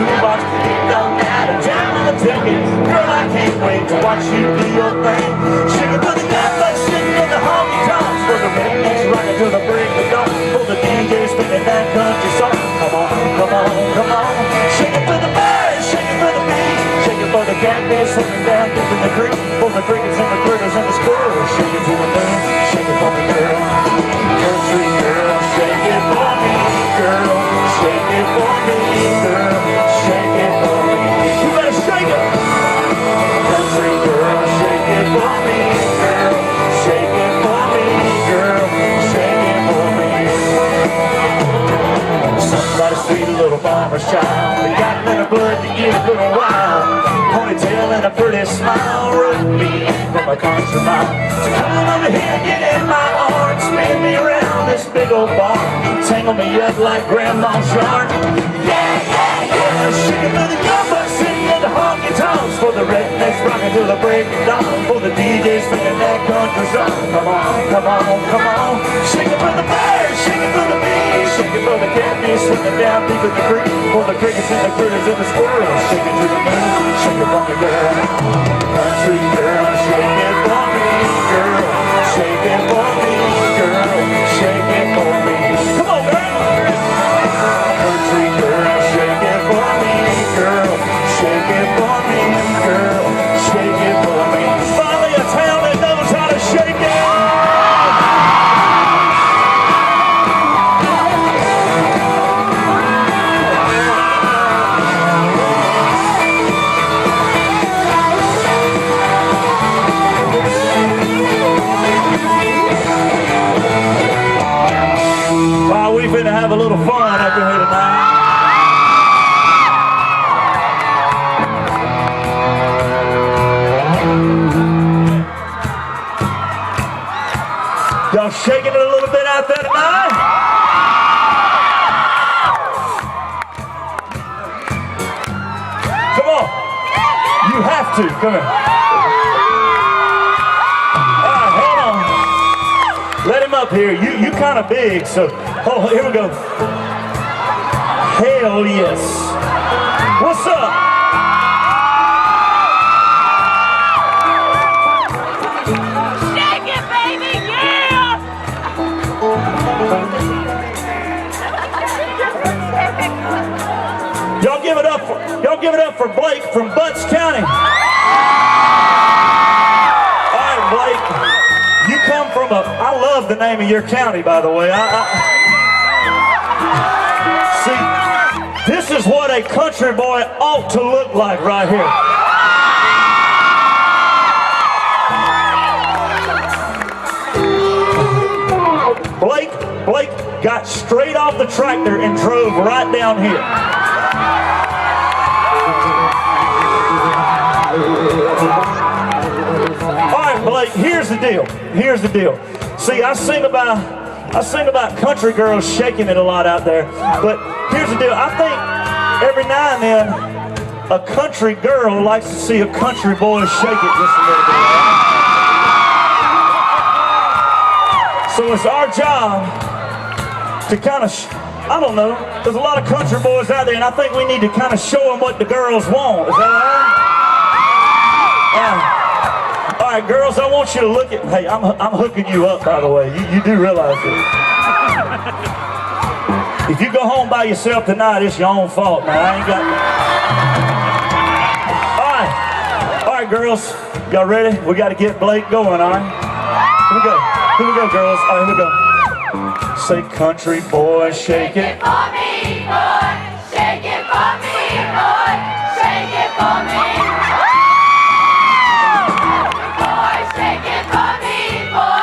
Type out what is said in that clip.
jukebox. It don't matter, down on the ticket. Girl, I can't wait to watch you do your thing. Shake it for the guy that's sitting in the honky tonks, for the rednecks rocking till the break of dawn, for the DJ spinning that country song. Come on, come on, come on. Shake it for the birds, shake it for the bees, shake it for the catfish swimming down deep in the creek, for the crickets and the critters and the squirrels. Shake it to the moon, shake it for me, girl. Country girl, shake it for me, girl. Shake it for me, girl. Shake it for me. You better shake it. Country girl, shake it for me, girl. Shake it for me, girl. Shake it for me. Somebody's sweet little farmer's child. They got a little blood to give a little while. Ponytail and a pretty smile. Root me from a country mile. So come on over here, get in my arms. Spin me around this big old bar. Tangle me up like grandma's yarn. Yeah, yeah, yeah. Shake it for the young bucks sitting in the honky tonks, for the rednecks rocking till the break of dawn, for the DJs spinning that country song. Come on, come on, come on. Shake it for the birds, shake it for the bees, shake it for the catfish swimming down deep in the creek, for the crickets and the critters and the squirrels. Shake it to the moon, shake it for me, girl. Country girl, shake it for me, girl. Shake it for me, girl. Shake it for me. Come on, girl. Country girl, shake it for me, girl. Shake it for me, girl. Shake it for me. Finally, a town that knows how to shake it. Wow, we finna have a little fun up in here tonight. Y'all shaking it a little bit out there tonight? Come on. You have to. Come here. All right, hold on. Let him up here. You kind of big, so oh, here we go. Hell yes. What's up? Shake it, baby, yeah! Y'all give it up for Blake from Butts County. All right, Blake. You come from I love the name of your county, by the way. See, this is what a country boy ought to look like right here. Blake got straight off the tractor and drove right down here. All right, Blake, here's the deal. Here's the deal. See, I sing about country girls shaking it a lot out there, but here's the deal. I think every now and then a country girl likes to see a country boy shake it just a little bit. So it's our job to kind of, I don't know, there's a lot of country boys out there, and I think we need to kind of show them what the girls want. Is that all right? All right, girls, I want you to look at, hey, I'm hooking you up, by the way. You do realize it. If you go home by yourself tonight, it's your own fault, man. I ain't got... All right, girls, y'all ready? We got to get Blake going, all right? Here we go, girls. All right, here we go. Say, country boy, shake it. Shake it for me, boy. Shake it for me, boy. Shake it for me.